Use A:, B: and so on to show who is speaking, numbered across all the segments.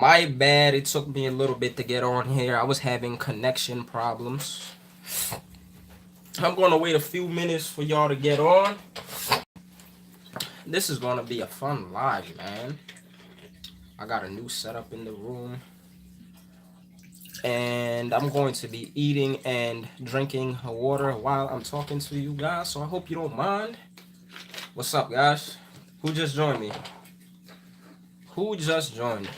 A: My bad. It took me a little bit to get on here. I was having connection problems. I'm gonna wait a few minutes for y'all to get on. This is gonna be a fun live, man. I got a new setup in the room. And I'm going to be eating and drinking water while I'm talking to you guys. So I hope you don't mind. What's up, guys? Who just joined me? Who just joined me?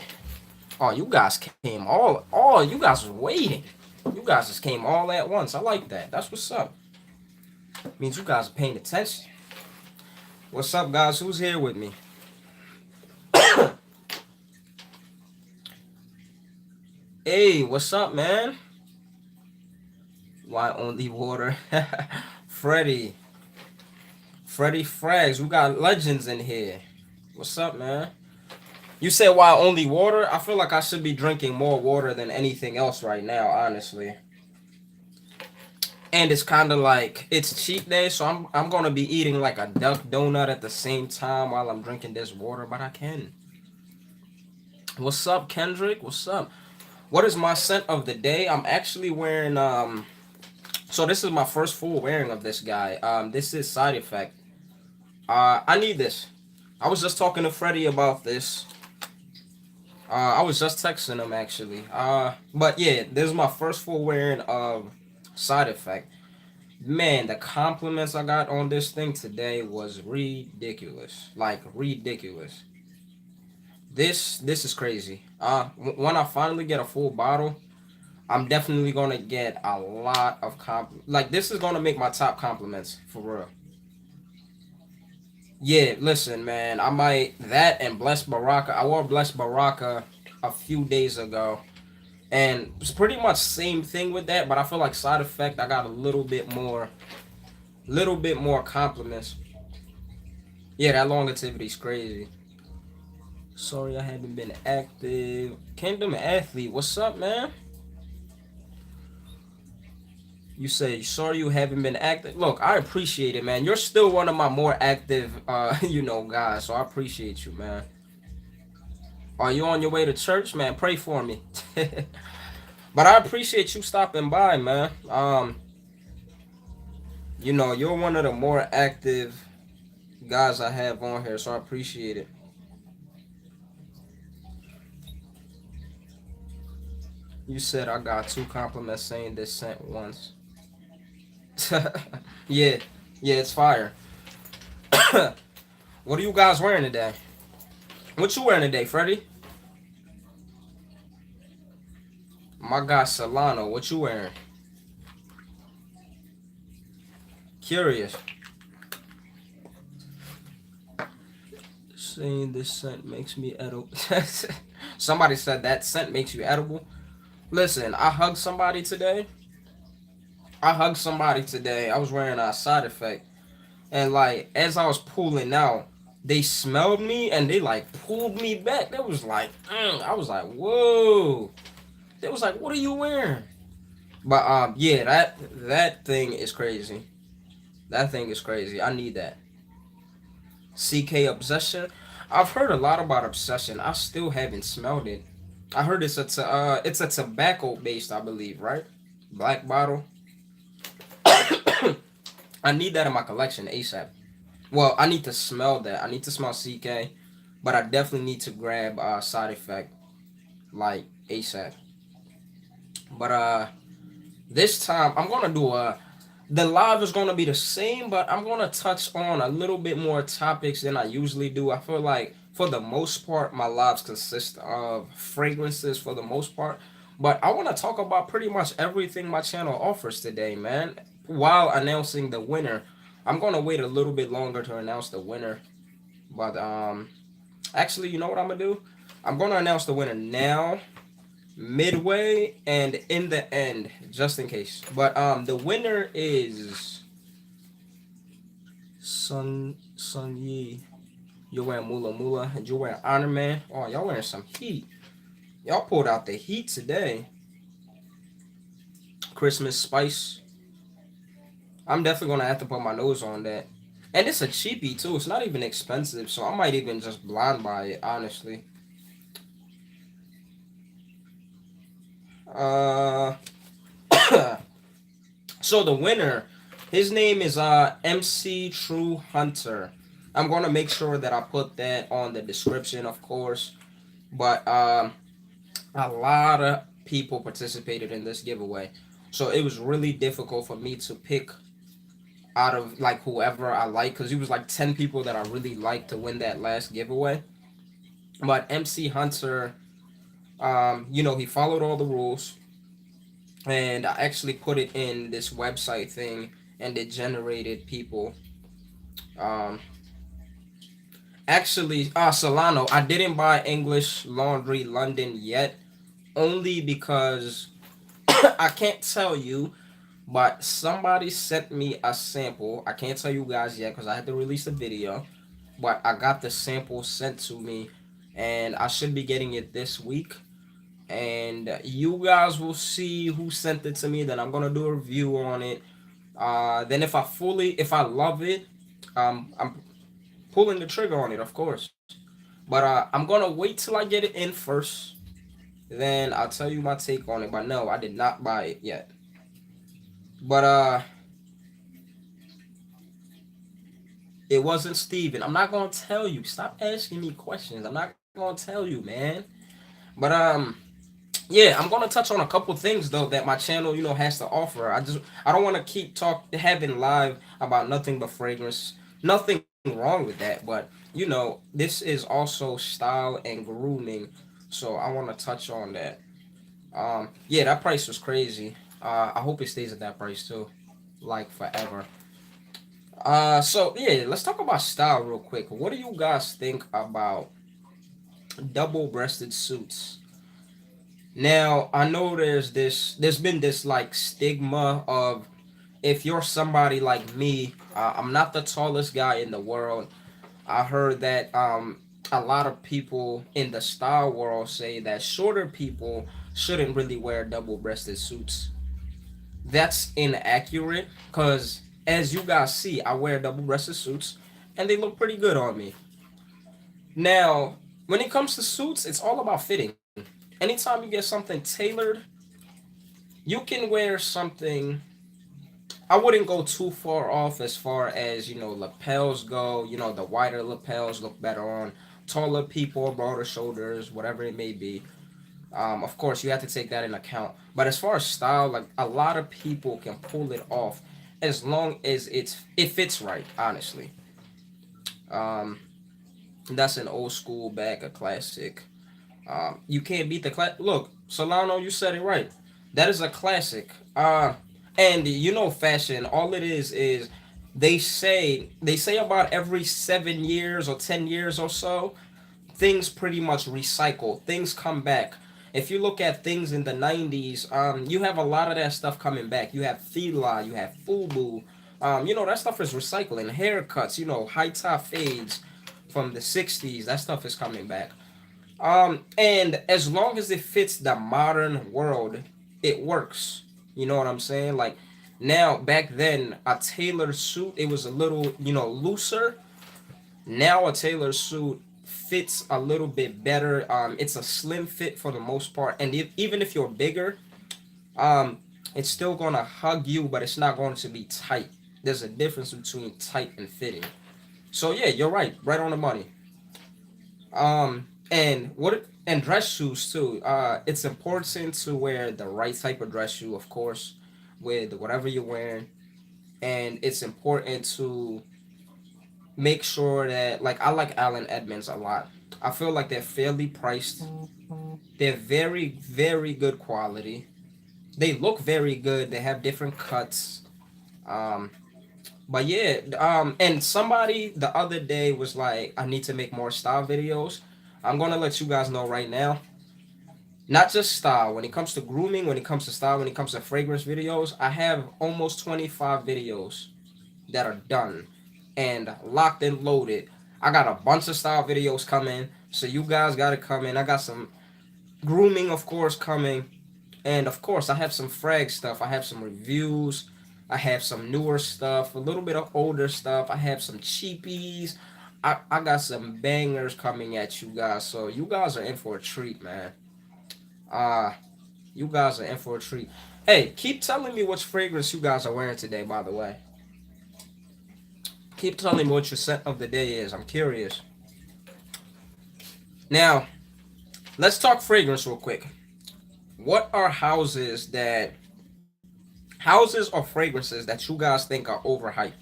A: Oh, you guys came all you guys was waiting. You guys just came all at once. I like that. That's what's up. Means you guys are paying attention. What's up, guys? Who's here with me? Hey, what's up, man? Why only water? Freddy Frags. We got legends in here. What's up, man? You said why only water? I feel like I should be drinking more water than anything else right now, honestly. And it's kind of like it's cheat day, so I'm gonna be eating like a duck donut at the same time while I'm drinking this water, but I can. What's up, Kendrick? What's up? What is my scent of the day? I'm actually wearing so this is my first full wearing of this guy. This is Side Effect. I need this. I was just talking to Freddie about this. I was just texting him actually. But yeah, this is my first full wearing of Side Effect. Man, the compliments I got on this thing today was ridiculous. Like ridiculous. This is crazy. When I finally get a full bottle, I'm definitely gonna get a lot of like this is gonna make my top compliments for real. Yeah, listen, man. I might that and Blessed Baraka. I wore Blessed Baraka a few days ago, and it's pretty much same thing with that. But I feel like Side Effect, I got a little bit more compliments. Yeah, that longevity is crazy. Sorry, I haven't been active. Kingdom Athlete, what's up, man? You say sorry you haven't been active. Look, I appreciate it, man. You're still one of my more active, guys. So I appreciate you, man. Are you on your way to church, man? Pray for me. But I appreciate you stopping by, man. You're one of the more active guys I have on here, so I appreciate it. You said I got two compliments saying this sent once. Yeah, yeah, it's fire. What are you guys wearing today? What you wearing today, Freddie? My guy Solano, what you wearing? Curious. Saying this scent makes me edible. Somebody said that scent makes you edible. Listen, I hugged somebody today. I was wearing a Side Effect. And like as I was pulling out, they smelled me and they like pulled me back. They was like, I was like, whoa. They was like, what are you wearing? But yeah, that thing is crazy. That thing is crazy. I need that. CK Obsession. I've heard a lot about Obsession. I still haven't smelled it. I heard it's a tobacco based, I believe, right? Black bottle. I need that in my collection ASAP. Well, I need to smell that. I need to smell CK, but I definitely need to grab Side Effect like ASAP. But this time I'm gonna do the live is gonna be the same, but I'm gonna touch on a little bit more topics than I usually do. I feel like for the most part my lives consist of fragrances for the most part. But I want to talk about pretty much everything my channel offers today, man. While announcing the winner, I'm gonna wait a little bit longer to announce the winner. But actually, you know what I'm gonna do? I'm gonna announce the winner now, midway, and in the end, just in case. But the winner is Sun Yi. You're wearing Mula Mula, and you're wearing Honor Man. Oh, y'all wearing some heat. Y'all pulled out the heat today. Christmas Spice. I'm definitely gonna have to put my nose on that. And it's a cheapie too. It's not even expensive, so I might even just blind buy it, honestly. Uh, so the winner, his name is MC True Hunter. I'm gonna make sure that I put that on the description, of course. But a lot of people participated in this giveaway, so it was really difficult for me to pick out of like whoever I like, because it was like 10 people that I really liked to win that last giveaway. But MC Hunter, he followed all the rules, and I actually put it in this website thing, and it generated people. Um, Actually, Solano, I didn't buy English Laundry London yet, only because I can't tell you, but somebody sent me a sample. I can't tell you guys yet because I had to release the video, but I got the sample sent to me, and I should be getting it this week. And you guys will see who sent it to me. Then I'm gonna do a review on it. Then if I love it, I'm pulling the trigger on it, of course. But I'm gonna wait till I get it in first. Then I'll tell you my take on it. But no, I did not buy it yet. But it wasn't Steven. I'm not gonna tell you. Stop asking me questions. I'm not gonna tell you, man. But yeah, I'm gonna touch on a couple things though that my channel, has to offer. I don't want to keep having live about nothing but fragrance. Nothing wrong with that, but this is also style and grooming, so I want to touch on that. Yeah, that price was crazy. I hope it stays at that price too, like forever. So yeah, let's talk about style real quick. What do you guys think about double-breasted suits? Now, I know there's been this like stigma of, if you're somebody like me, I'm not the tallest guy in the world. I heard that a lot of people in the style world say that shorter people shouldn't really wear double-breasted suits. That's inaccurate, because as you guys see, I wear double-breasted suits and they look pretty good on me. Now, when it comes to suits, it's all about fitting. Anytime you get something tailored, you can wear something. I wouldn't go too far off as far as, lapels go. The wider lapels look better on taller people, broader shoulders, whatever it may be. Of course, you have to take that in account. But as far as style, like, a lot of people can pull it off as long as it fits right. Honestly, um, that's an old school bag, a classic. You can't beat the class. Look, Solano, you said it right. That is a classic. And fashion. All it is they say about every 7 years or 10 years or so, things pretty much recycle. Things come back. If you look at things in the '90s, you have a lot of that stuff coming back. You have Fila, you have Fubu. That stuff is recycling. Haircuts, high top fades from the '60s. That stuff is coming back. And as long as it fits the modern world, it works. You know what I'm saying? Like, now, back then, a tailored suit, it was a little, looser. Now a tailored suit fits a little bit better. It's a slim fit for the most part, and even if you're bigger, um, it's still gonna hug you, but it's not going to be tight. There's a difference between tight and fitting. So yeah, you're right, right on the money. And dress shoes too. It's important to wear the right type of dress shoe, of course, with whatever you're wearing, and it's important to make sure that, like, I like Allen Edmonds a lot. I feel like they're fairly priced. They're very, very good quality. They look very good. They have different cuts. Um, but yeah, and somebody the other day was like, I need to make more style videos. I'm gonna let you guys know right now. Not just style. When it comes to grooming, when it comes to style, when it comes to fragrance videos, I have almost 25 videos that are done and locked and loaded. I got a bunch of style videos coming, so you guys gotta come in. I got some grooming, of course, coming, and of course, I have some frag stuff. I have some reviews. I have some newer stuff, a little bit of older stuff. I have some cheapies. I got some bangers coming at you guys, so you guys are in for a treat, man. Uh, You guys are in for a treat. Hey, keep telling me which fragrance you guys are wearing today, by the way. Keep telling me what your scent of the day is. I'm curious. Now, let's talk fragrance real quick. What are houses or fragrances that you guys think are overhyped?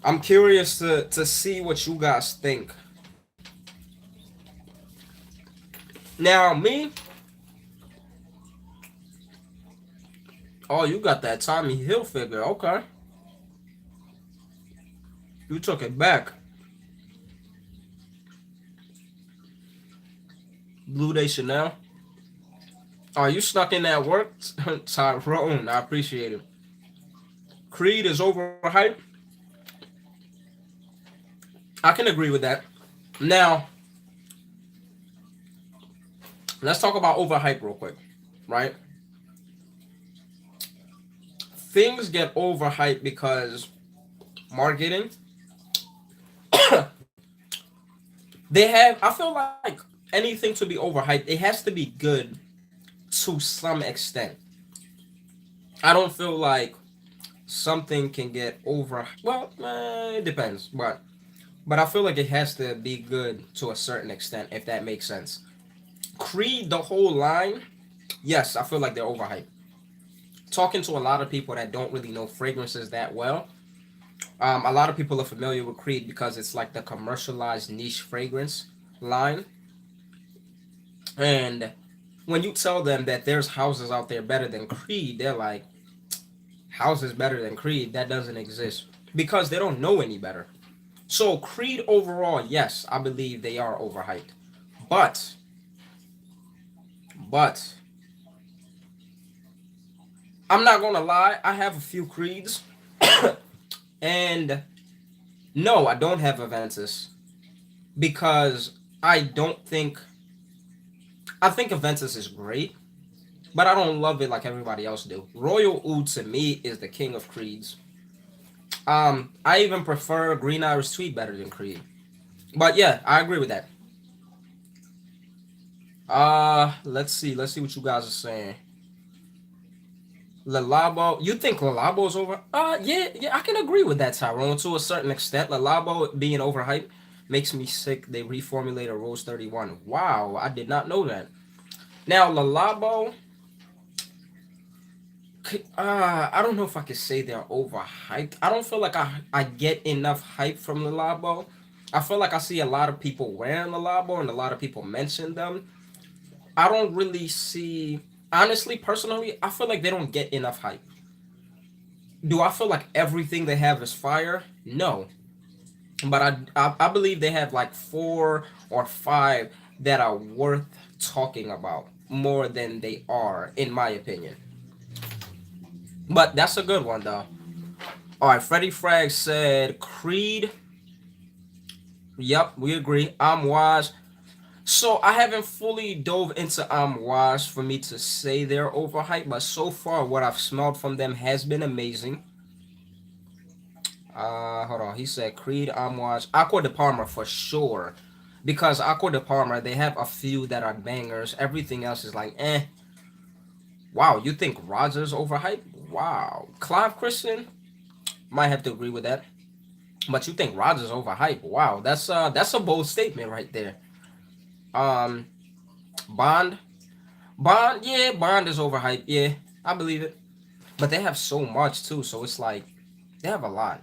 A: I'm curious to see what you guys think. Now, me, oh, you got that Tommy Hilfiger. Okay. You took it back. Blue Day Chanel. Are you stuck in that work? Tyrone, I appreciate it. Creed is overhyped. I can agree with that. Now, let's talk about overhype real quick, right? Things get overhyped because marketing. They have. I feel like anything to be overhyped, it has to be good to some extent. I don't feel like something can get over. Well, it depends, but I feel like it has to be good to a certain extent, if that makes sense. Creed, the whole line, yes, I feel like they're overhyped. Talking to a lot of people that don't really know fragrances that well, a lot of people are familiar with Creed because it's like the commercialized niche fragrance line. And when you tell them that there's houses out there better than Creed, they're like, houses better than Creed? That doesn't exist. Because they don't know any better. So Creed overall, yes, I believe they are overhyped. But, but, I'm not gonna lie, I have a few Creeds. And no, I don't have Aventus. Because I don't think, I think Aventus is great. But I don't love it like everybody else do. Royal Oud to me is the king of Creeds. I even prefer Green Iris Tweed better than Creed. But yeah, I agree with that. Let's see. Let's see what you guys are saying. Lalabo, you think Lalabo's over? Yeah, I can agree with that, Tyrone, to a certain extent. Lalabo being overhyped makes me sick. They reformulated Rose 31. Wow, I did not know that. Now, Lalabo, I don't know if I could say they're overhyped. I don't feel like I get enough hype from the Labo. I feel like I see a lot of people wearing the Labo and a lot of people mention them. I don't really see, honestly, personally, I feel like they don't get enough hype. Do I feel like everything they have is fire? No. But I believe they have like 4 or 5 that are worth talking about more than they are, in my opinion. But that's a good one, though. All right, Freddie Frag said Creed. Yep, we agree. Amouage. So I haven't fully dove into Amouage for me to say they're overhyped, but so far what I've smelled from them has been amazing. Hold on. He said Creed, Amouage, Aqua de Parma for sure, because Aqua de Parma they have a few that are bangers. Everything else is like eh. Wow, you think Rogers overhyped? Wow, Clive Christian might have to agree with that. But you think Rogers overhyped? Wow, that's a bold statement right there. Um, Bond, Bond, yeah, Bond is overhyped. Yeah, I believe it. But they have so much too, so it's like they have a lot.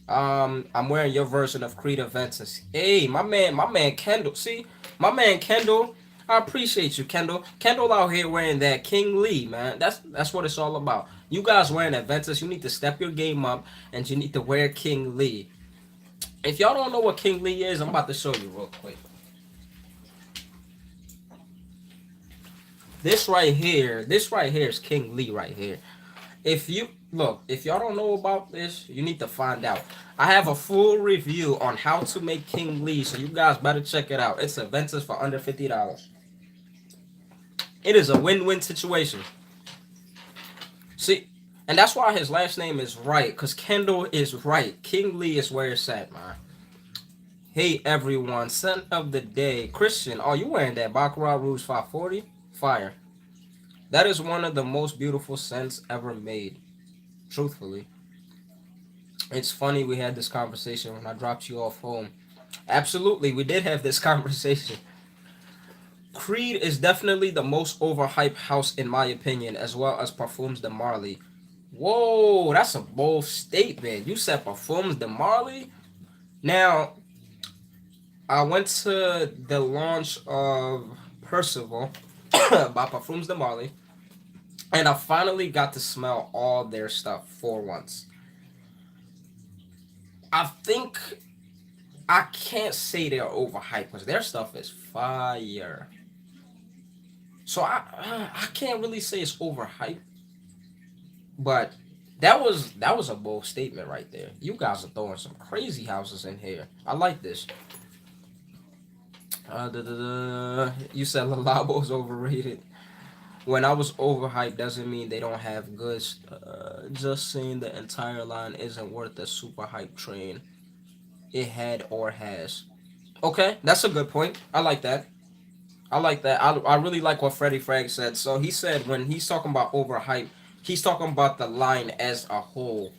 A: I'm wearing your version of Creed Aventus. Hey, my man Kendall. See, my man Kendall. I appreciate you, Kendall. Kendall out here wearing that King Lee, man. That's what it's all about. You guys wearing Aventus, you need to step your game up and you need to wear King Lee. If y'all don't know what King Lee is, I'm about to show you real quick. This right here is King Lee right here. If you look, if y'all don't know about this, you need to find out. I have a full review on how to make King Lee, so you guys better check it out. It's Aventus for under $50. It is a win-win situation. See, and that's why his last name is right, because Kendall is right. King Lee is where it's at, man. Hey everyone, scent of the day. Christian, oh, you wearing that Baccarat Rouge 540? Fire. That is one of the most beautiful scents ever made. Truthfully. It's funny we had this conversation when I dropped you off home. Absolutely, we did have this conversation. Creed is definitely the most overhyped house in my opinion, as well as Parfums de Marley. Whoa, that's a bold statement. You said Parfums de Marley? Now, I went to the launch of Percival by Parfums de Marley, and I finally got to smell all their stuff for once. I think I can't say they're overhyped because their stuff is fire. So I can't really say it's overhyped, but that was a bold statement right there. You guys are throwing some crazy houses in here. I like this. You said Lalabo's overrated. When I was overhyped doesn't mean they don't have goods. Just saying the entire line isn't worth the super hype train it had or has. Okay, that's a good point. I like that. I like that. I really like what Freddie Frag said. So he said when he's talking about overhype, he's talking about the line as a whole.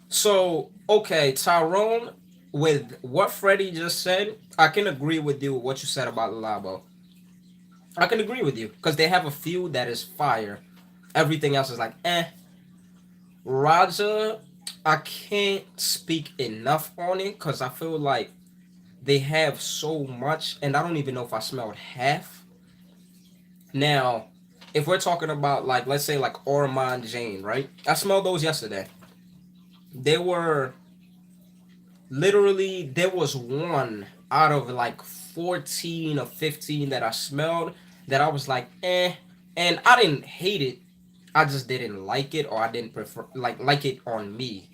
A: So, okay, Tyrone, with what Freddie just said, I can agree with you with what you said about Labo. I can agree with you because they have a few that is fire. Everything else is like eh. Raja, I can't speak enough on it because I feel like they have so much, and I don't even know if I smelled half. Now, if we're talking about like let's say like Ormond Jane, right? I smelled those yesterday. They were literally there was one out of like 14 or 15 that I smelled that I was like eh, and I didn't hate it. I just didn't like it, or I didn't prefer like it on me.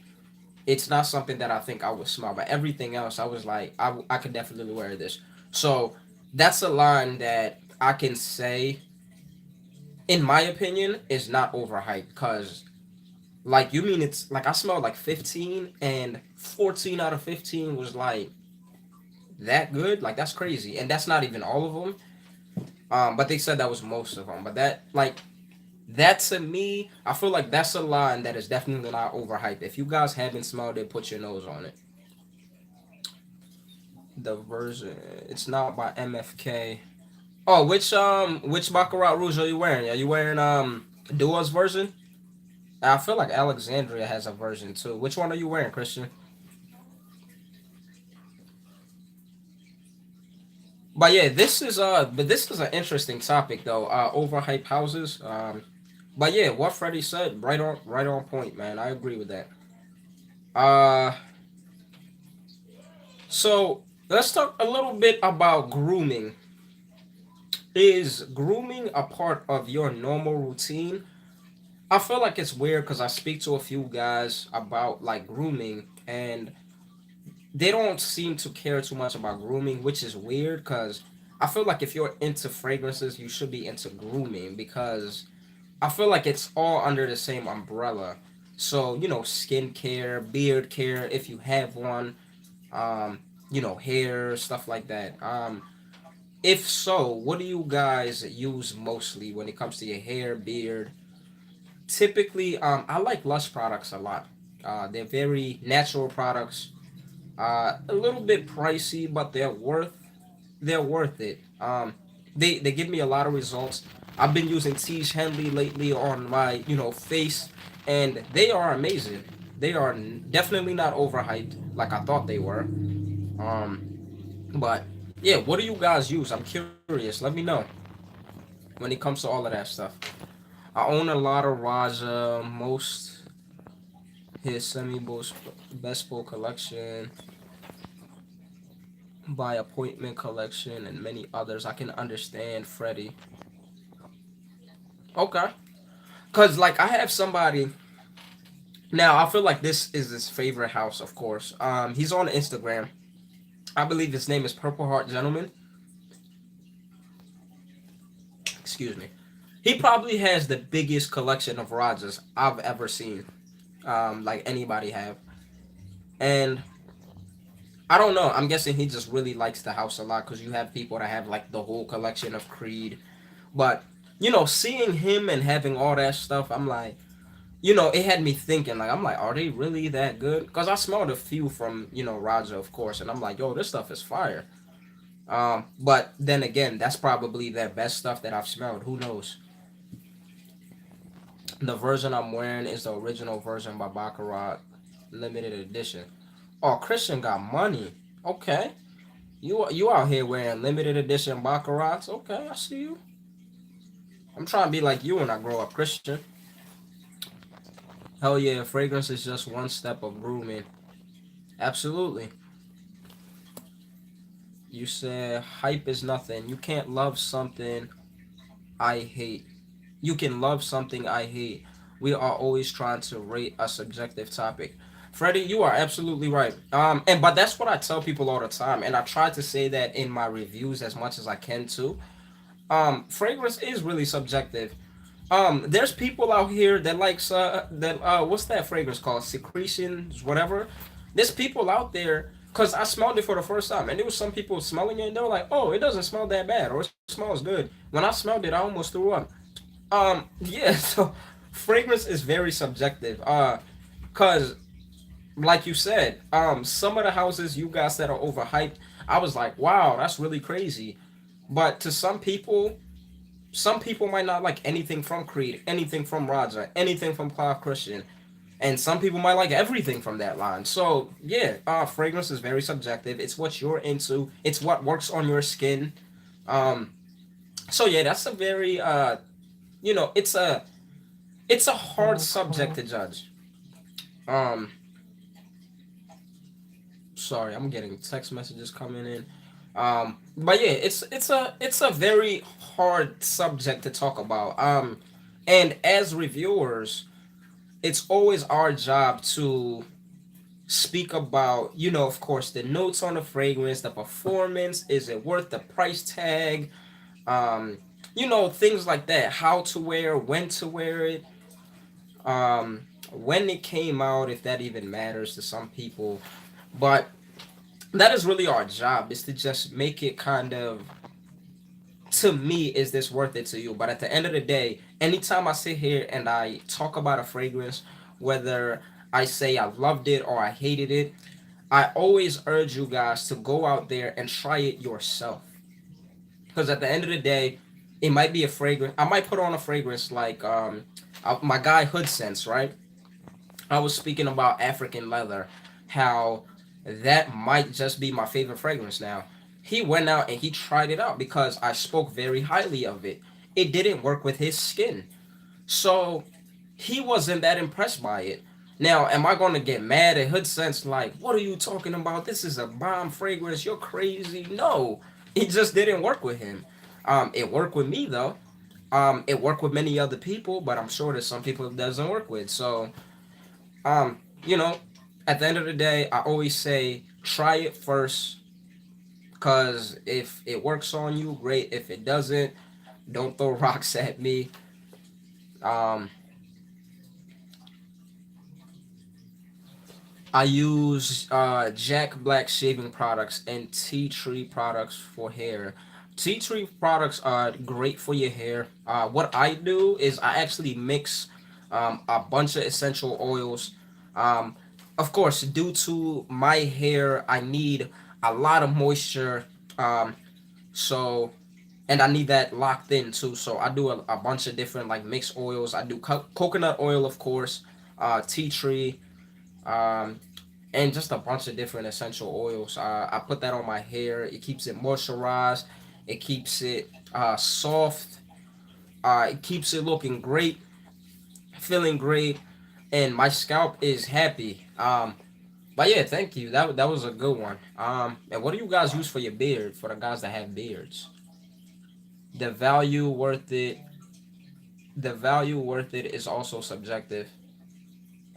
A: It's not something that I think I would smell, but everything else I was like I could definitely wear this. So that's a line that I can say in my opinion is not overhyped because like you mean it's like I smelled like 15 and 14 out of 15 was like that good. Like that's crazy, and that's not even all of them. But they said that was most of them. But that like that to me, I feel like that's a line that is definitely not overhyped. If you guys haven't smelled it, put your nose on it. The version it's not by MFK. Oh, which Baccarat Rouge are you wearing? Are you wearing Dua's version? I feel like Alexandria has a version too. Which one are you wearing, Christian? But yeah, this is an interesting topic though. Overhyped houses. But yeah, what Freddie said, right on point, man. I agree with that. Uh, so let's talk a little bit about grooming. Is grooming a part of your normal routine? I feel like it's weird because I speak to a few guys about like grooming, and they don't seem to care too much about grooming, which is weird because I feel like if you're into fragrances, you should be into grooming because I feel like it's all under the same umbrella. So, skincare, beard care, if you have one, um, hair, stuff like that. If so, what do you guys use mostly when it comes to your hair, beard? Typically, I like Lush products a lot. They're very natural products. A little bit pricey, but they're worth it. They give me a lot of results. I've been using Tiege Henley lately on my face, and they are amazing. They are definitely not overhyped like I thought they were. Um, but yeah, what do you guys use? I'm curious. Let me know when it comes to all of that stuff. I own a lot of Raja, most his semi bespoke collection, by appointment collection, and many others. I can understand Freddie. Okay. Cause like I have somebody now. I feel like this is his favorite house, of course. He's on Instagram. I believe his name is Purple Heart Gentleman. Excuse me. He probably has the biggest collection of Rajas I've ever seen. Like anybody have. And I don't know. I'm guessing he just really likes the house a lot because you have people that have like the whole collection of Creed. But seeing him and having all that stuff, I'm like, it had me thinking. Like, I'm like, are they really that good? Because I smelled a few from Raja, of course, and I'm like, yo, this stuff is fire. But then again, that's probably the best stuff that I've smelled. Who knows? The version I'm wearing is the original version by Baccarat, limited edition. Oh, Christian got money. Okay. You out here wearing limited edition Baccarats? Okay, I see you. I'm trying to be like you when I grow up, Christian. Hell yeah, fragrance is just one step of grooming. Absolutely. You said hype is nothing. You can't love something I hate. You can love something I hate. We are always trying to rate a subjective topic. Freddie, you are absolutely right. But that's what I tell people all the time, and I try to say that in my reviews as much as I can too. Fragrance is really subjective. There's people out here that likes that what's that fragrance called? Secretions, whatever. There's people out there because I smelled it for the first time, and there was some people smelling it, and they were like, "Oh, it doesn't smell that bad, or it smells good." When I smelled it, I almost threw up. Yeah. So fragrance is very subjective. Cause like you said, some of the houses you guys that are overhyped, I was like, wow, that's really crazy. But to some people might not like anything from Creed, anything from Raja, anything from Cloud Christian, and some people might like everything from that line. So yeah, fragrance is very subjective. It's what you're into. It's what works on your skin. Um, so yeah, that's a very it's a hard subject to judge. Um, Sorry, I'm getting text messages coming in. But yeah, it's a very hard subject to talk about. And as reviewers, it's always our job to speak about, of course, the notes on the fragrance, the performance, is it worth the price tag, um, things like that, how to wear, when to wear it, when it came out, if that even matters to some people. But that is really our job, is to just make it kind of, to me, is this worth it to you? But at the end of the day, anytime I sit here and I talk about a fragrance, whether I say I loved it or I hated it, I always urge you guys to go out there and try it yourself. Because at the end of the day, it might be a fragrance. I might put on a fragrance like my guy Hood Sense, right? I was speaking about African leather, how that might just be my favorite fragrance now. He went out and he tried it out because I spoke very highly of it. It didn't work with his skin. So he wasn't that impressed by it. Now, am I going to get mad at Hood Sense like, what are you talking about? This is a bomb fragrance. You're crazy. No, it just didn't work with him. It worked with me though. It worked with many other people, but I'm sure there's some people it doesn't work with. So um, you know, at the end of the day, I always say try it first, cause if it works on you, great. If it doesn't, don't throw rocks at me. Um, I use Jack Black shaving products and tea tree products for hair. Tea tree products are great for your hair. What I do is I actually mix a bunch of essential oils. Um, of course, due to my hair, I need a lot of moisture. Um, so, and I need that locked in too. So I do a bunch of different like mixed oils. I do coconut oil, of course, tea tree. Um, and just a bunch of different essential oils. I put that on my hair. It keeps it moisturized. It keeps it soft. It keeps it looking great, feeling great, and my scalp is happy. But yeah, thank you. That was a good one. And what do you guys use for your beard? For the guys that have beards, the value worth it. The value worth it is also subjective.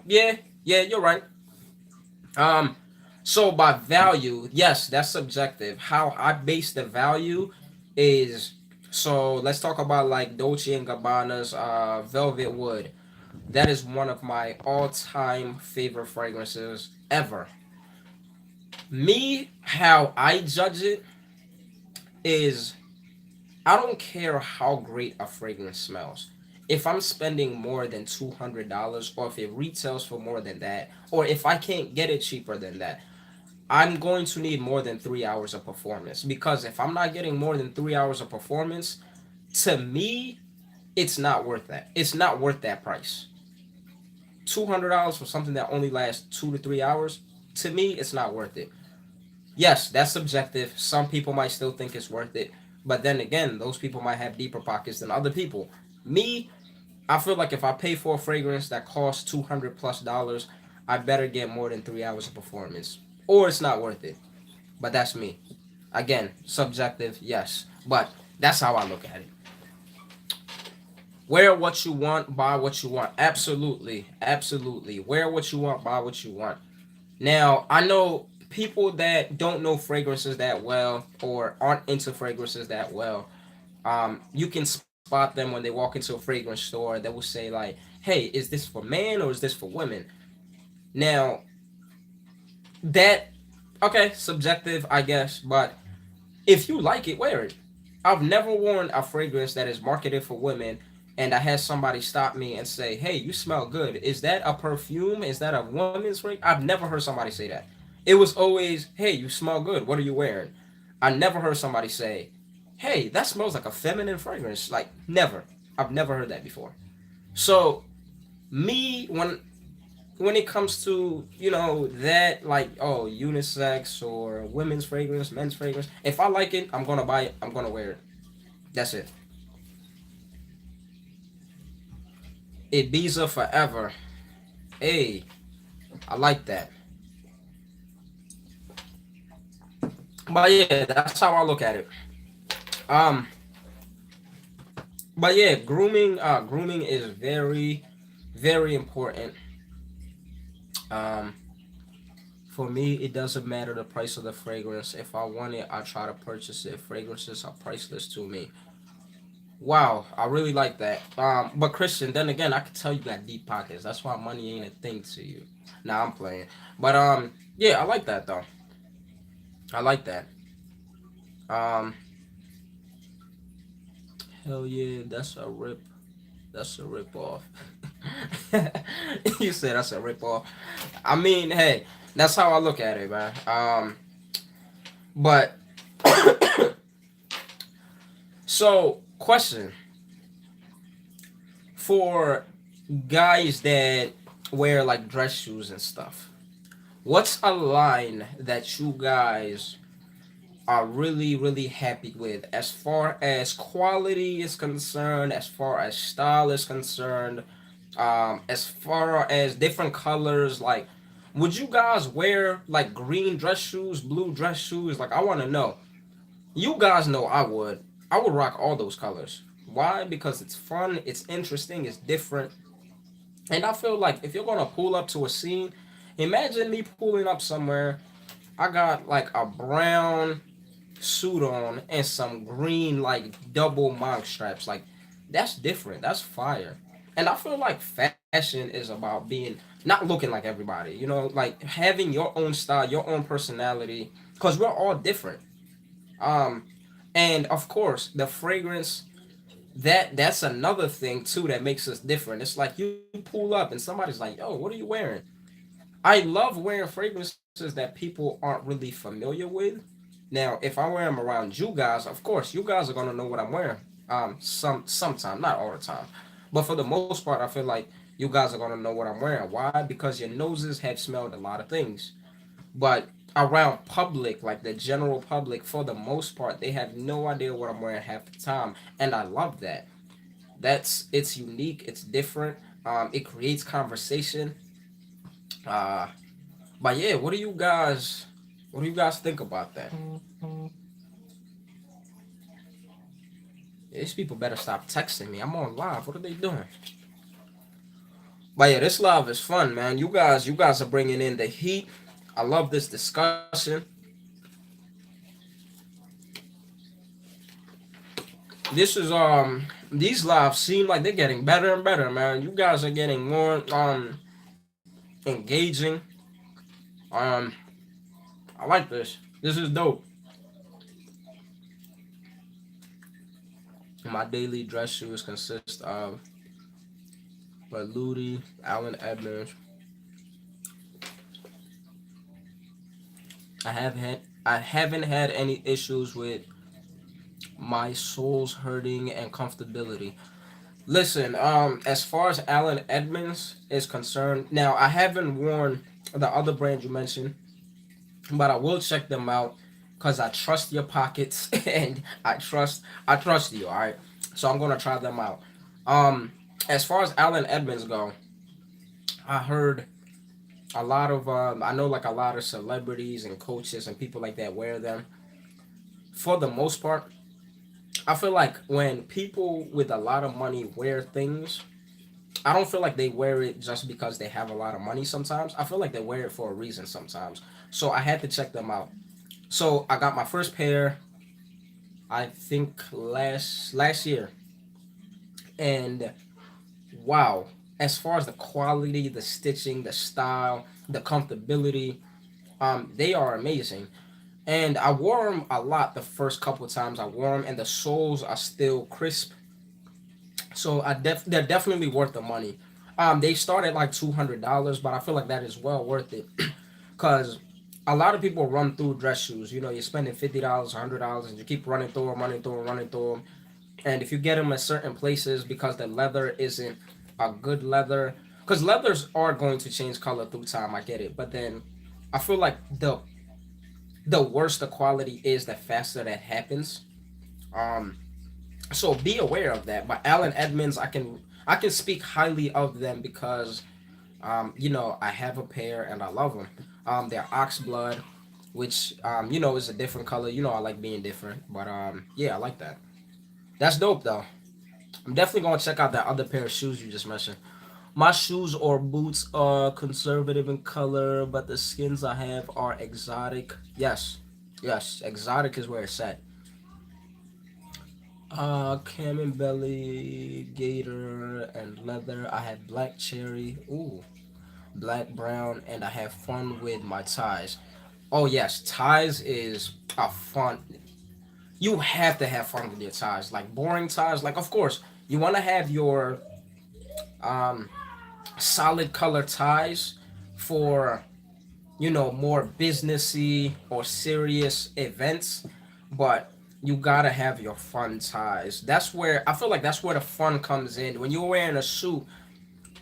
A: Yeah, yeah, you're right. Um, so by value, yes, that's subjective. How I base the value is, so let's talk about like Dolce and Gabbana's Velvet Wood. That is one of my all-time favorite fragrances ever. Me, how I judge it is I don't care how great a fragrance smells. If I'm spending more than $200, or if it retails for more than that, or if I can't get it cheaper than that, I'm going to need more than 3 hours of performance. Because if I'm not getting more than 3 hours of performance, to me, it's not worth that. It's not worth that price. $200 for something that only lasts 2 to 3 hours, to me, it's not worth it. Yes, that's subjective. Some people might still think it's worth it, but then again, those people might have deeper pockets than other people. Me, I feel like if I pay for a fragrance that costs $200 plus, I better get more than 3 hours of performance, or it's not worth it. But that's me. Again, subjective, yes, but that's how I look at it. Wear what you want, buy what you want. Absolutely, absolutely. Wear what you want, buy what you want. Now, I know people that don't know fragrances that well or aren't into fragrances that well. You can spot them when they walk into a fragrance store. They will say like, "Hey, is this for men or is this for women?" Now, that okay, subjective, I guess, but if you like it, wear it. I've never worn a fragrance that is marketed for women, and I had somebody stop me and say, "Hey, you smell good. Is that a perfume? Is that a woman's fragrance?" I've never heard somebody say that. It was always, "Hey, you smell good. What are you wearing?" I never heard somebody say, "Hey, that smells like a feminine fragrance." Like never. I've never heard that before. So me, when it comes to that, like, oh, unisex or women's fragrance, men's fragrance, if I like it, I'm gonna buy it, I'm gonna wear it. That's it. Ibiza forever. Hey, I like that. But yeah, that's how I look at it. um but yeah, grooming is very, very important. um for me, it doesn't matter the price of the fragrance. If I want it, I try to purchase it. Fragrances are priceless to me. Wow, I really like that. But Christian, then again, I could tell you got deep pockets. That's why money ain't a thing to you. Nah, I'm playing. But yeah, I like that though. I like that. Um, hell yeah, that's a rip. That's a rip off. You said that's a rip off. I mean, hey, that's how I look at it, man. But so question for guys that wear like dress shoes and stuff. What's a line that you guys are really, really happy with as far as quality is concerned, as far as style is concerned, as far as different colors? Like, would you guys wear like green dress shoes, blue dress shoes? Like, I want to know. You guys know I would. I would rock all those colors. Why? Because it's fun, it's interesting, it's different. And I feel like if you're gonna pull up to a scene, imagine me pulling up somewhere. I got like a brown suit on and some green like double monk straps. Like that's different. That's fire. And I feel like fashion is about being not looking like everybody. Like having your own style, your own personality, because we're all different. Um, and of course, the fragrance, that's another thing too that makes us different. It's like you pull up and somebody's like, "Yo, what are you wearing?" I love wearing fragrances that people aren't really familiar with. Now, if I wear them around you guys, of course, you guys are gonna know what I'm wearing. Sometime, not all the time, but for the most part, I feel like you guys are gonna know what I'm wearing. Why? Because your noses have smelled a lot of things. But around public, like the general public, for the most part, they have no idea what I'm wearing half the time, and I love that. It's unique. It's different. It creates conversation. Uh, but yeah, what do you guys think about that? These people better stop texting me. I'm on live. What are they doing? But yeah, this live is fun, man. You guys are bringing in the heat. I love this discussion. This is these lives seem like they're getting better and better, man. You guys are getting more engaging. Um, I like this. This is dope. My daily dress shoes consist of Baluti, Allen Edmonds. I haven't had any issues with my soles hurting and comfortability. Listen, as far as Allen Edmonds is concerned, now I haven't worn the other brand you mentioned, but I will check them out because I trust your pockets and I trust you. All right, so I'm gonna try them out. Um, as far as Allen Edmonds go, I heard a lot of I know like a lot of celebrities and coaches and people like that wear them. For the most part, I feel like when people with a lot of money wear things, I don't feel like they wear it just because they have a lot of money sometimes. I feel like they wear it for a reason sometimes. So I had to check them out. So I got my first pair I think last year, and wow, as far as the quality, the stitching, the style, the comfortability, they are amazing. And I wore them a lot the first couple of times I wore them, and the soles are still crisp. So they're definitely worth the money. They start at like $200, but I feel like that is well worth it, cause a lot of people run through dress shoes. You know, you're spending $50, $100, and you keep running through them, running through them, running through them. And if you get them at certain places because the leather isn't a good leather, because leathers are going to change color through time. I get it, but then I feel like the worse the quality is, the faster that happens. Um, so be aware of that. But Allen Edmonds, I can speak highly of them because I have a pair and I love them. They're ox blood, which is a different color. You know I like being different, but yeah, I like that. That's dope though. I'm definitely gonna check out that other pair of shoes you just mentioned. My shoes or boots are conservative in color, but the skins I have are exotic. Yes, yes, exotic is where it's at. Cam belly, gator, and leather. I have black cherry. Ooh, black brown, and I have fun with my ties. Oh yes, ties is a fun. You have to have fun with your ties. Like boring ties, like of course you want to have your um solid color ties for more businessy or serious events, but you gotta have your fun ties. That's where I feel like that's where the fun comes in. When you're wearing a suit,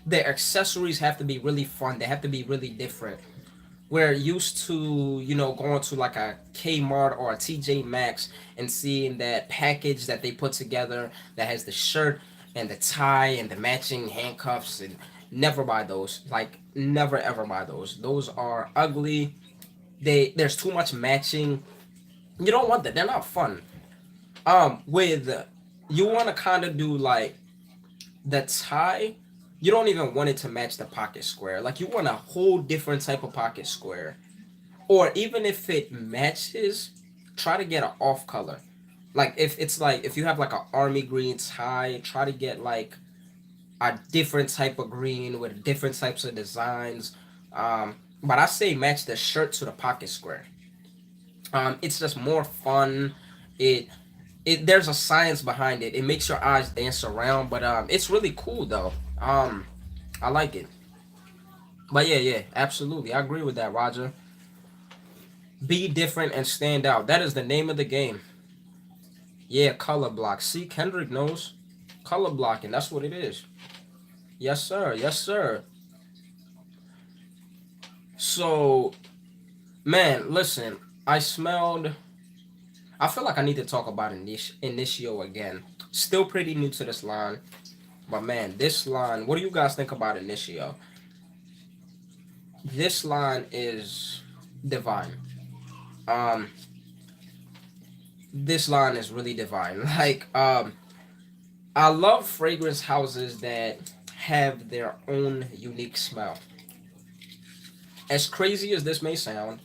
A: the accessories have to be really fun. They have to be really different. We're used to, going to like a Kmart or a TJ Maxx and seeing that package that they put together that has the shirt and the tie and the matching handcuffs, and never buy those. Like never ever buy those. Those are ugly. There's too much matching. You don't want that. They're not fun. With you want to kind of do like the tie. You don't even want it to match the pocket square. Like you want a whole different type of pocket square. Or even if it matches, try to get an off color. Like if you have like an army green tie, try to get like a different type of green with different types of designs. But I say match the shirt to the pocket square. It's just more fun. It there's a science behind it. It makes your eyes dance around, but it's really cool though. I like it. But yeah, yeah, absolutely. I agree with that, Roger. Be different and stand out. That is the name of the game. Yeah, color block. See, Kendrick knows color blocking. That's what it is. Yes, sir. Yes, sir. So, man, listen. I smelled. I feel like I need to talk about Initio again. Still pretty new to this line, but man, this line. What do you guys think about Initio? This line is divine. Um, this line is really divine. Like, I love fragrance houses that have their own unique smell. As crazy as this may sound,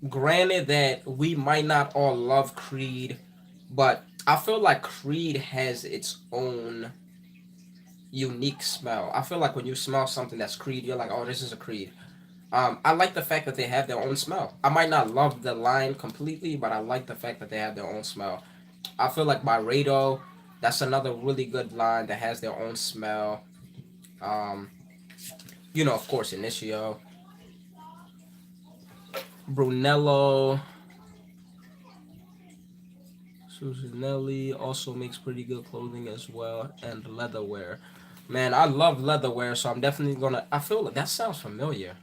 A: granted that we might not all love Creed, but I feel like Creed has its own unique smell. I feel like when you smell something that's Creed, you're like, oh, this is a Creed. I like the fact that they have their own smell. I might not love the line completely, but I like the fact that they have their own smell. I feel like Byredo, that's another really good line that has their own smell. Um, of course, Initio, Brunello, Susanelli also makes pretty good clothing as well, and leatherware. Man, I love leatherware, so I'm definitely gonna. I feel like that sounds familiar.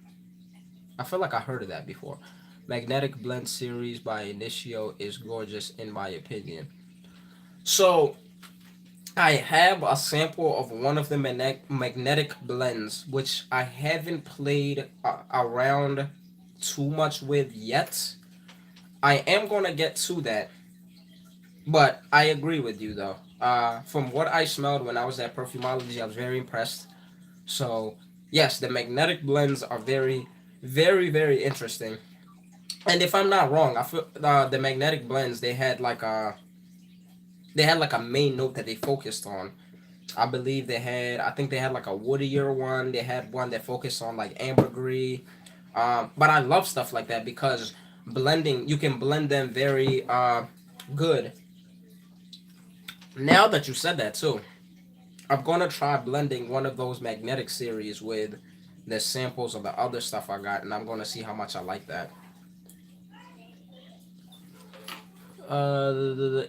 A: I feel like I heard of that before. Magnetic Blend series by Initio is gorgeous in my opinion. So I have a sample of one of the magnetic blends, which I haven't played around too much with yet. I am gonna get to that, but I agree with you though. From what I smelled when I was at Perfumology, I was very impressed. So yes, the magnetic blends are very, very, very interesting. And if I'm not wrong, I feel the magnetic blends they had like a main note that they focused on. I think they had like a woodier one. They had one that focused on like ambergris. But I love stuff like that because you can blend them very good. Now that you said that too, I'm gonna try blending one of those magnetic series with the samples of the other stuff I got, and I'm gonna see how much I like that.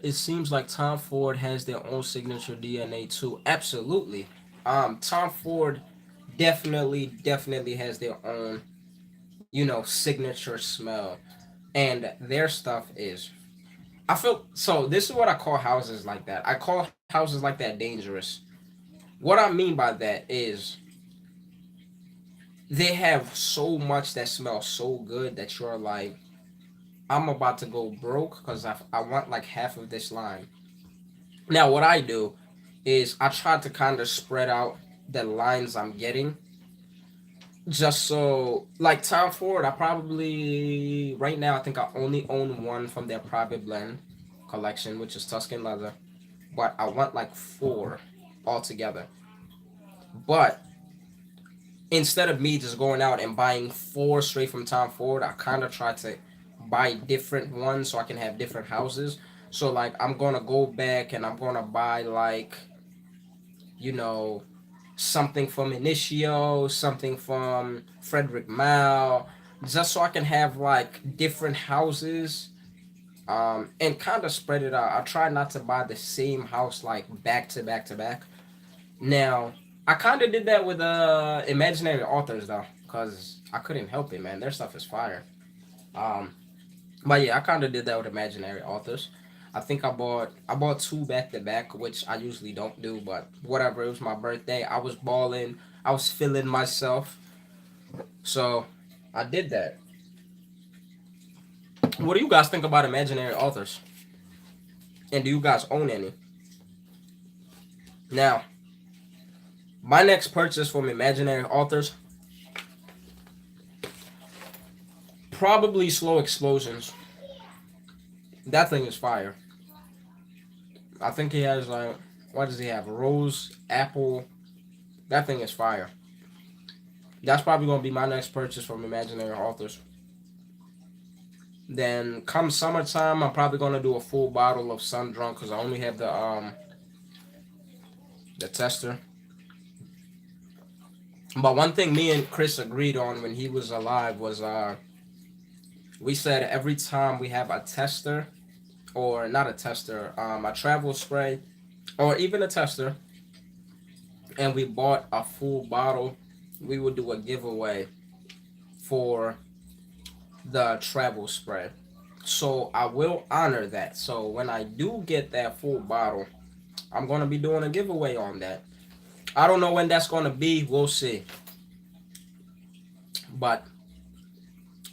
A: It seems like Tom Ford has their own signature DNA too. Absolutely. Tom Ford definitely has their own, signature smell, and their stuff is. I feel so. This is what I call houses like that. I call houses like that dangerous. What I mean by that is they have so much that smells so good that you're like, I'm about to go broke because I want like half of this line. Now, what I do is I try to kind of spread out the lines I'm getting. Just so, like Tom Ford, I probably, right now, I think I only own one from their private blend collection, which is Tuscan Leather. But I want like four altogether. But instead of me just going out and buying four straight from Tom Ford, I kind of try to buy different ones so I can have different houses. So, like, I'm going to go back and I'm going to buy, like, you know, something from Initio, something from Frederick Mao, just so I can have like different houses, and kind of spread it out. I try not to buy the same house like back to back to back. Now, I kind of did that with imaginary authors though, cause I couldn't help it, man. Their stuff is fire. Um, but yeah, I kind of did that with imaginary authors. I bought two back to back, which I usually don't do, but whatever. It was my birthday. I was balling. I was feeling myself, so I did that. What do you guys think about imaginary authors? And do you guys own any? Now, my next purchase from imaginary authors probably Slow Explosions. That thing is fire. I think he has like, what does he have? Rose, apple. That thing is fire. That's probably gonna be my next purchase from imaginary authors. Then come summertime, I'm probably gonna do a full bottle of Sun Drunk because I only have the tester. But one thing me and Chris agreed on when he was alive was we said every time we have a tester or not a tester, a travel spray or even a tester, and we bought a full bottle, we would do a giveaway for the travel spray. So I will honor that. So when I do get that full bottle, I'm gonna be doing a giveaway on that. I don't know when that's gonna be. We'll see. But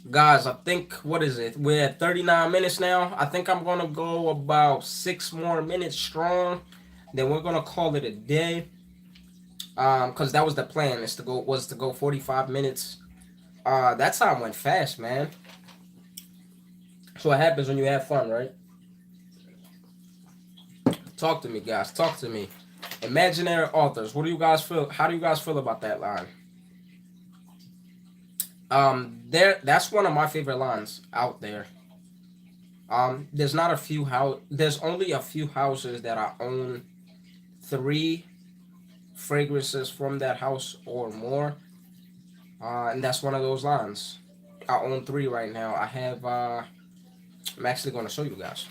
A: guys, I think what is it? We're at 39 minutes now. I think I'm gonna go about 6 more minutes strong. Then we're gonna call it a day. Cause that was the plan. Was to go 45 minutes. That time went fast, man. So what happens when you have fun, right? Talk to me, guys. Talk to me. Imaginary authors. What do you guys feel? How do you guys feel about that line? There. That's one of my favorite lines out there. There's not a few house. There's only a few houses that I own three fragrances from that house or more. And that's one of those lines. I own three right now. I have. I'm actually going to show you guys.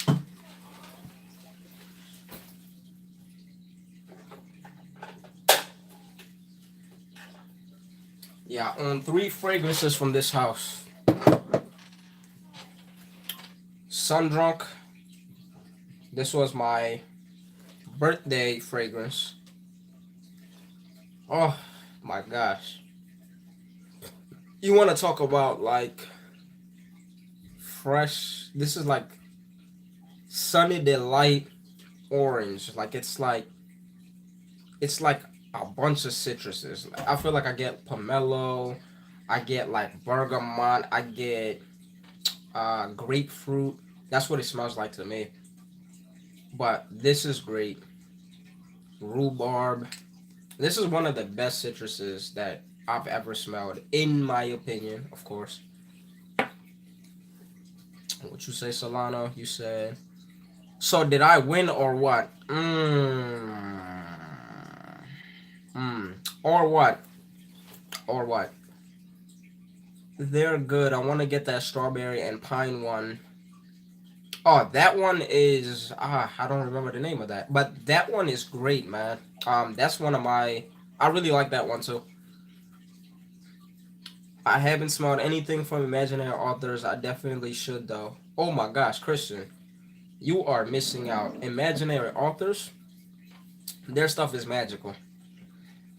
A: Yeah, I own three fragrances from this house. Sundrunk. This was my birthday fragrance. Oh my gosh. You want to talk about like fresh? This is like Sunny Delight orange. Like it's like a bunch of citruses. I feel like I get pomelo, I get like bergamot, I get grapefruit. That's what it smells like to me. But this is great. Rhubarb. This is one of the best citruses that I've ever smelled, in my opinion, of course. What you say, Solano? You said. So did I win or what? Mm. Or what? Or what? They're good. I want to get that strawberry and pine one. Oh, that one is I don't remember the name of that, but that one is great, man. That's one of my. I really like that one too. I haven't smelled anything from Imaginary Authors. I definitely should though. Oh my gosh, Christian, you are missing out. Imaginary Authors, their stuff is magical.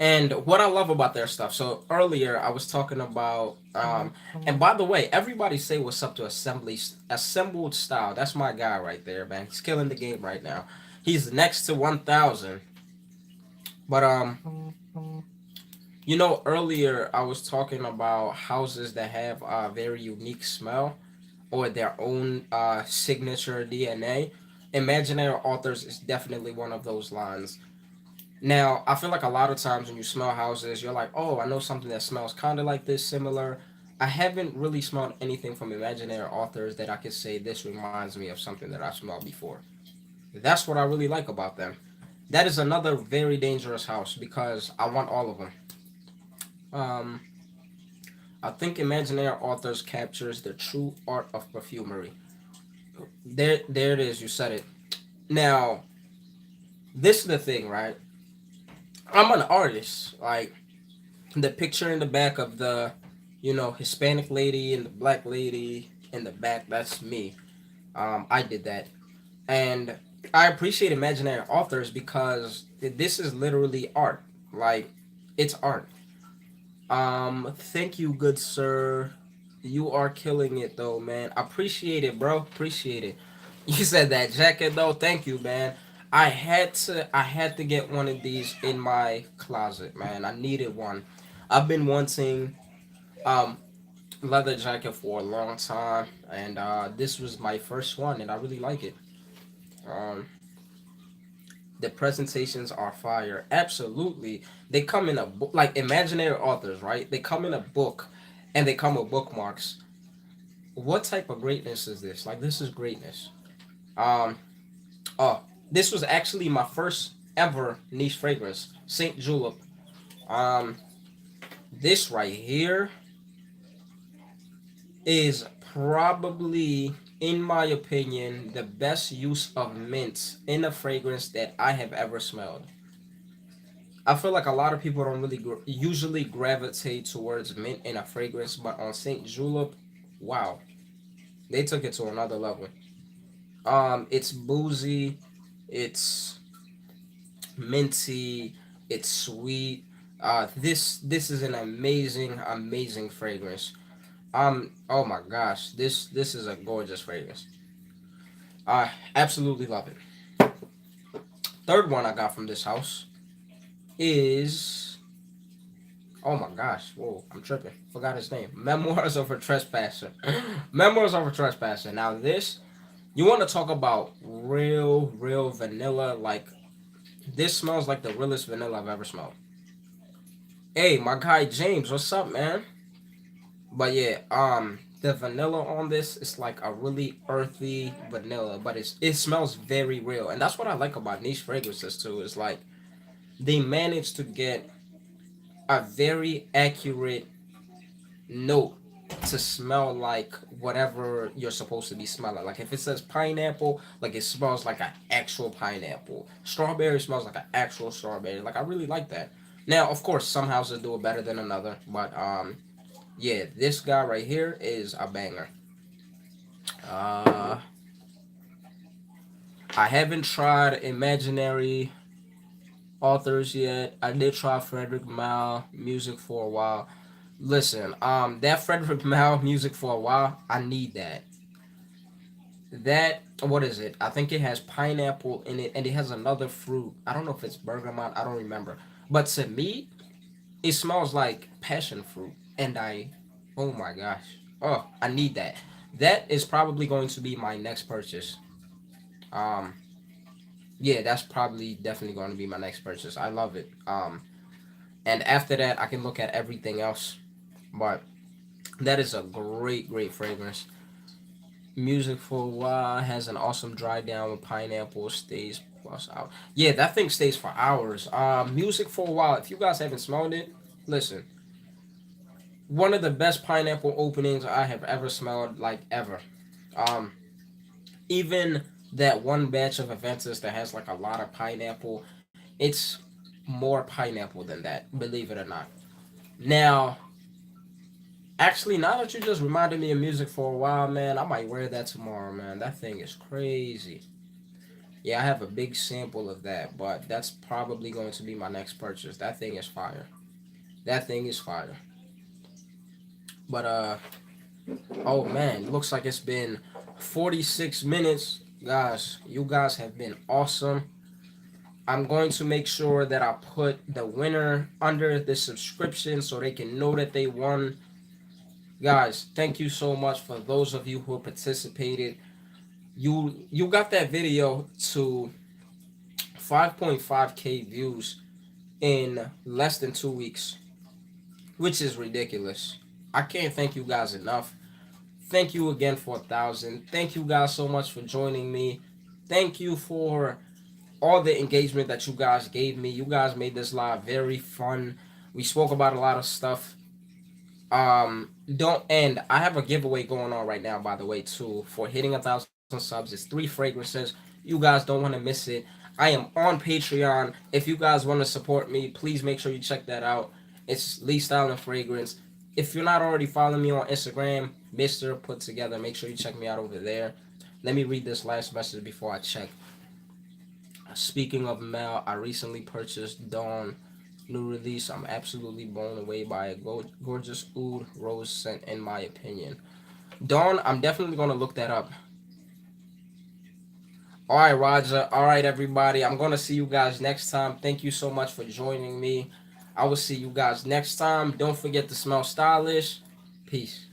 A: And what I love about their stuff. So earlier I was talking about, and by the way, everybody say what's up to Assembled Style. That's my guy right there, man. He's killing the game right now. He's next to 1,000. But earlier I was talking about houses that have a very unique smell or their own signature DNA. Imaginary Authors is definitely one of those lines. Now, I feel like a lot of times when you smell houses, you're like, oh, I know something that smells kind of like this, similar. I haven't really smelled anything from Imaginary Authors that I could say this reminds me of something that I smelled before. That's what I really like about them. That is another very dangerous house because I want all of them. Um, I think Imaginary Authors captures the true art of perfumery. There it is. You said it. Now, this is the thing, right? I'm an artist. Like, the picture in the back of the, Hispanic lady and the black lady in the back, that's me. I did that. And I appreciate Imaginary Authors because this is literally art. Like, it's art. Thank you, good sir. You are killing it, though, man. Appreciate it, bro. Appreciate it. You said that jacket, though. Thank you, man. I had to get one of these in my closet, man. I needed one. I've been wanting um leather jacket for a long time, and this was my first one, and I really like it. Um, the presentations are fire. Absolutely, they come in a book, like Imaginary Authors, right? They come in a book, and they come with bookmarks. What type of greatness is this? Like, this is greatness. Um, oh, this was actually my first ever niche fragrance, Saint Julep. Um, this right here is probably, in my opinion, the best use of mint in a fragrance that I have ever smelled. I feel like a lot of people don't really usually gravitate towards mint in a fragrance, but on Saint Julep, wow, they took it to another level. It's boozy, it's minty, it's sweet. This is an amazing fragrance. Oh my gosh, this is a gorgeous fragrance. I absolutely love it. Third one I got from this house is, oh my gosh, whoa, I'm tripping. Forgot his name. Memoirs of a Trespasser. Memoirs of a Trespasser. Now this, you want to talk about real vanilla? Like, this smells like the realest vanilla I've ever smelled. Hey, my guy James, what's up, man? But yeah, the vanilla on this is like a really earthy vanilla, but it smells very real, and that's what I like about niche fragrances too. Is like they manage to get a very accurate note to smell like whatever you're supposed to be smelling. Like if it says pineapple, like it smells like an actual pineapple. Strawberry smells like an actual strawberry. Like I really like that. Now, of course, some houses do it better than another, but yeah, this guy right here is a banger. Uh, I haven't tried imaginary authors yet. I did try Frederick Mal music for a while. Listen, that Frederick Mal music for a while, I need that. That what is it? I think it has pineapple in it, and it has another fruit. I don't know if it's bergamot. I don't remember. But to me, it smells like passion fruit, and oh my gosh, oh, I need that. That is probably going to be my next purchase. Um, yeah, that's probably definitely going to be my next purchase. I love it. And after that, I can look at everything else. But that is a great fragrance. Music for a while has an awesome dry down with pineapple stays plus out. Yeah, that thing stays for hours. Music for a while. If you guys haven't smelled it, listen. One of the best pineapple openings I have ever smelled, like ever. Um, even that one batch of Aventus that has like a lot of pineapple, it's more pineapple than that. Believe it or not. Now, actually, now that you just reminded me of music for a while, man, I might wear that tomorrow, man. That thing is crazy. Yeah, I have a big sample of that, but that's probably going to be my next purchase. That thing is fire. That thing is fire. But oh man, looks like it's been 46 minutes. Guys, you guys have been awesome. I'm going to make sure that I put the winner under the subscription so they can know that they won. Guys, thank you so much for those of you who participated. You got that video to 5.5k views in less than 2 weeks, which is ridiculous. I can't thank you guys enough. Thank you again for 1,000. Thank you guys so much for joining me. Thank you for all the engagement that you guys gave me. You guys made this live very fun. We spoke about a lot of stuff. Don't end. I have a giveaway going on right now, by the way, too, for hitting 1,000 subs. It's 3 fragrances. You guys don't want to miss it. I am on Patreon. If you guys want to support me, please make sure you check that out. It's Lee Style and Fragrance. If you're not already following me on Instagram, Mr. Put Together, make sure you check me out over there. Let me read this last message before I check. Speaking of Mel, I recently purchased Dawn new release. I'm absolutely blown away by a gorgeous oud rose scent, in my opinion. Dawn, I'm definitely going to look that up. All right, Roger. All right, everybody. I'm going to see you guys next time. Thank you so much for joining me. I will see you guys next time. Don't forget to smell stylish. Peace.